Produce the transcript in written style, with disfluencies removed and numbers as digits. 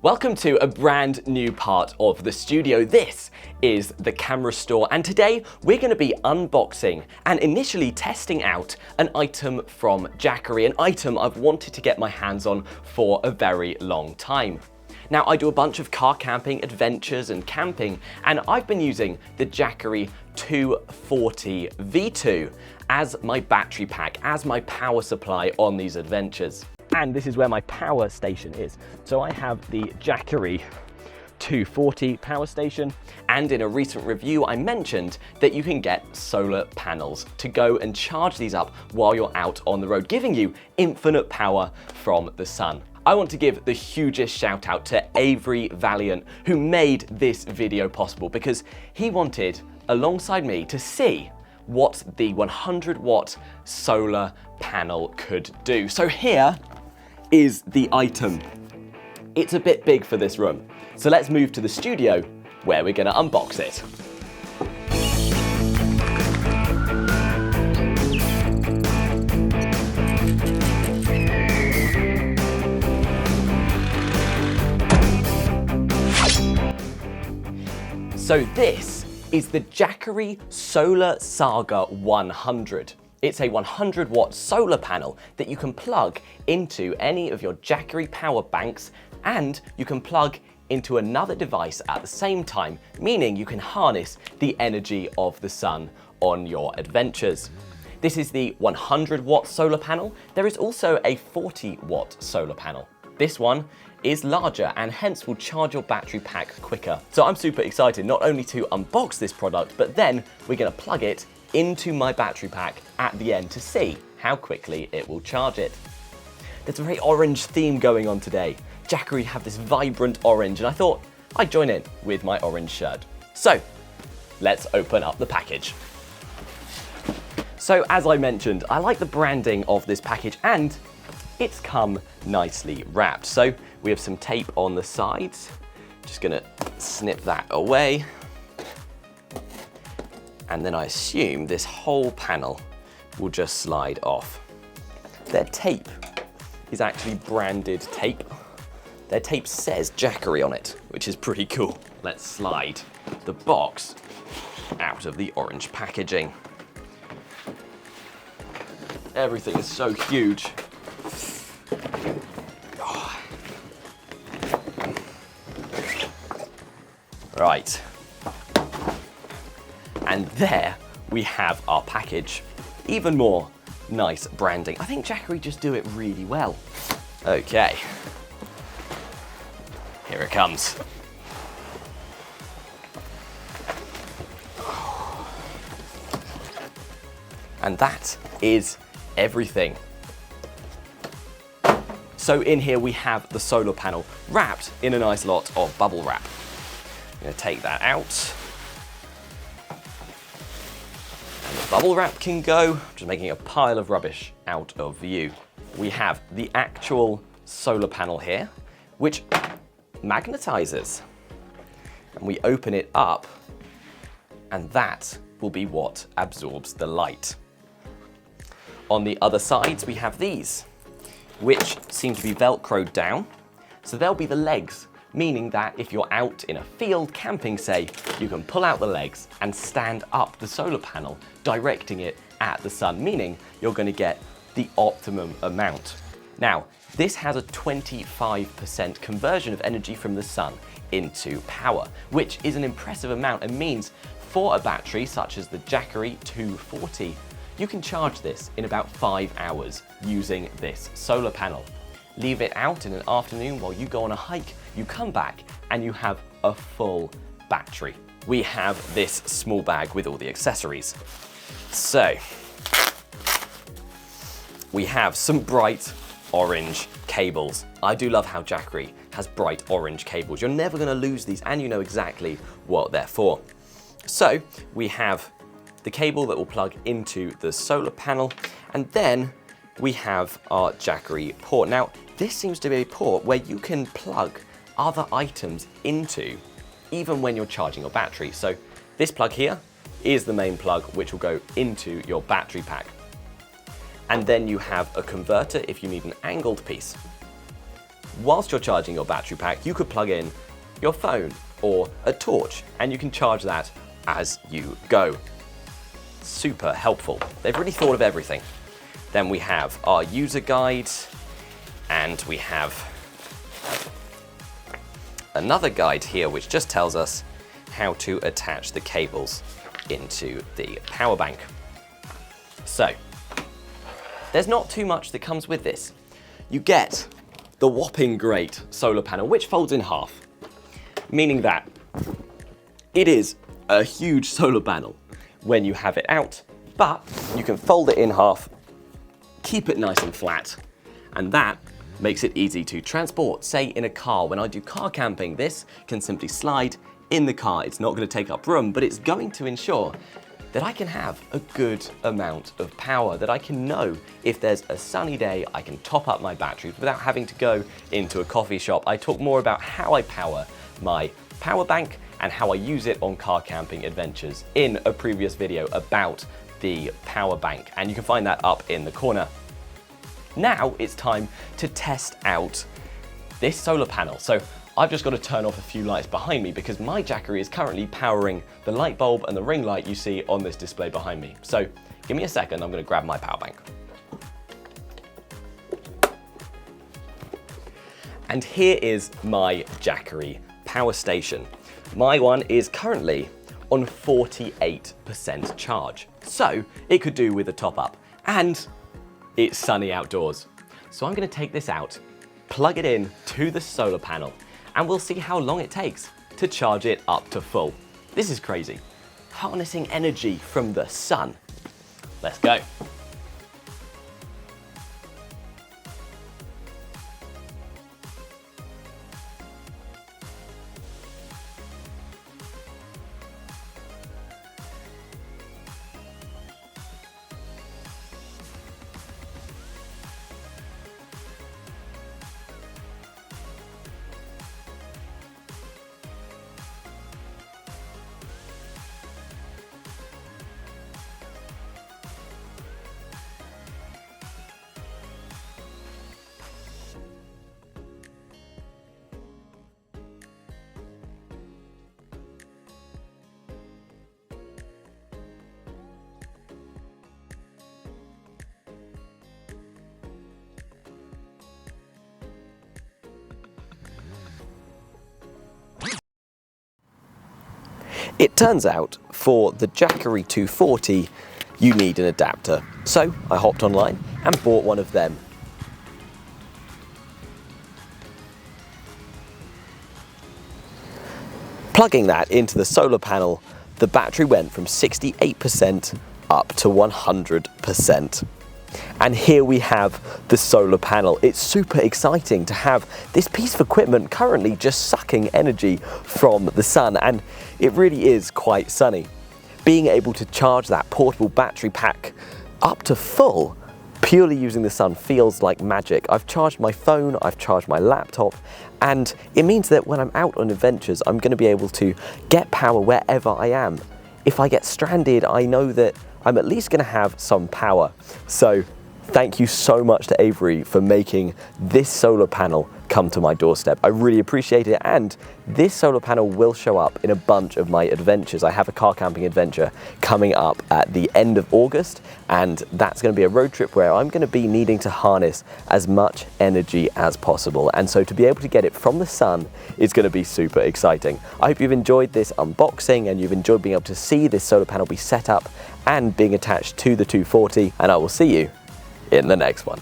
Welcome to a brand new part of the studio. This is the camera store, and today we're going to be unboxing and initially testing out an item from Jackery, an item I've wanted to get my hands on for a very long time. Now, I do a bunch of car camping, adventures and camping, and I've been using the Jackery 240 V2 as my battery pack, as my power supply on these adventures. And this is where my power station is. So I have the Jackery 240 power station, and in a recent review I mentioned that you can get solar panels to go and charge these up while you're out on the road, giving you infinite power from the sun. I want to give the hugest shout out to Avery Valiant, who made this video possible, because he wanted, alongside me, to see what the 100-watt solar panel could do. So here is the item. It's a bit big for this room, so let's move to the studio where we're gonna unbox it. So this is the Jackery Solar Saga 100. It's a 100-watt solar panel that you can plug into any of your Jackery power banks, and you can plug into another device at the same time, meaning you can harness the energy of the sun on your adventures. This is the 100-watt solar panel. There is also a 40-watt solar panel. This one is larger and hence will charge your battery pack quicker. So I'm super excited not only to unbox this product, but then we're gonna plug it into my battery pack at the end to see how quickly it will charge it. There's a very orange theme going on today. Jackery have this vibrant orange, and I thought I'd join in with my orange shirt. So let's open up the package. So as I mentioned, I like the branding of this package, and it's come nicely wrapped. So we have some tape on the sides. Just gonna snip that away. And then I assume this whole panel will just slide off. Their tape is actually branded tape. Their tape says Jackery on it, which is pretty cool. Let's slide the box out of the orange packaging. Everything is so huge. Right. And there we have our package. Even more nice branding. I think Jackery just do it really well. Okay. Here it comes. And that is everything. So in here we have the solar panel wrapped in a nice lot of bubble wrap. I'm gonna take that out. And the bubble wrap can go, just making a pile of rubbish out of view. We have the actual solar panel here, which magnetizes. And we open it up, and that will be what absorbs the light. On the other sides, we have these, which seem to be Velcroed down. So they'll be the legs, meaning that if you're out in a field camping, say, you can pull out the legs and stand up the solar panel, directing it at the sun, meaning you're going to get the optimum amount. Now, this has a 25% conversion of energy from the sun into power, which is an impressive amount and means for a battery such as the Jackery 240, you can charge this in about 5 hours using this solar panel. Leave it out in an afternoon while you go on a hike, you come back and you have a full battery. We have this small bag with all the accessories. So, we have some bright orange cables. I do love how Jackery has bright orange cables. You're never gonna lose these, and you know exactly what they're for. So, we have the cable that will plug into the solar panel, and then we have our Jackery port. Now, this seems to be a port where you can plug other items into, even when you're charging your battery. So this plug here is the main plug, which will go into your battery pack. And then you have a converter if you need an angled piece. whilst you're charging your battery pack, you could plug in your phone or a torch, and you can charge that as you go. Super helpful. They've really thought of everything. Then we have our user guide, and we have another guide here which just tells us how to attach the cables into the power bank. So, there's not too much that comes with this. You get the whopping great solar panel, which folds in half, meaning that it is a huge solar panel when you have it out, but you can fold it in half, keep it nice and flat, and that makes it easy to transport, say in a car. When I do car camping, this can simply slide in the car. It's not going to take up room, but it's going to ensure that I can have a good amount of power, that I can know if there's a sunny day, I can top up my batteries without having to go into a coffee shop. I talk more about how I power my power bank and how I use it on car camping adventures in a previous video about the power bank, and you can find that up in the corner. Now it's time to test out this solar panel. So I've just got to turn off a few lights behind me because my Jackery is currently powering the light bulb and the ring light you see on this display behind me. So give me a second, I'm going to grab my power bank. And here is my Jackery power station. My one is currently on 48% charge, so it could do with a top up, and it's sunny outdoors. So I'm going to take this out, plug it in to the solar panel, and we'll see how long it takes to charge it up to full. This is crazy. Harnessing energy from the sun. Let's go. It turns out for the Jackery 240 you need an adapter. So I hopped online and bought one of them. Plugging that into the solar panel, the battery went from 68% up to 100%. And here we have the solar panel. It's super exciting to have this piece of equipment currently just sucking energy from the sun, and it really is quite sunny. Being able to charge that portable battery pack up to full purely using the sun feels like magic. I've charged my phone, I've charged my laptop, and it means that when I'm out on adventures, I'm going to be able to get power wherever I am. If I get stranded, I know that I'm at least going to have some power. So thank you so much to Avery for making this solar panel come to my doorstep. I really appreciate it, and this solar panel will show up in a bunch of my adventures. I have a car camping adventure coming up at the end of August, and that's going to be a road trip where I'm going to be needing to harness as much energy as possible, and so to be able to get it from the sun is going to be super exciting. I hope you've enjoyed this unboxing and you've enjoyed being able to see this solar panel be set up and being attached to the 240, and I will see you in the next one.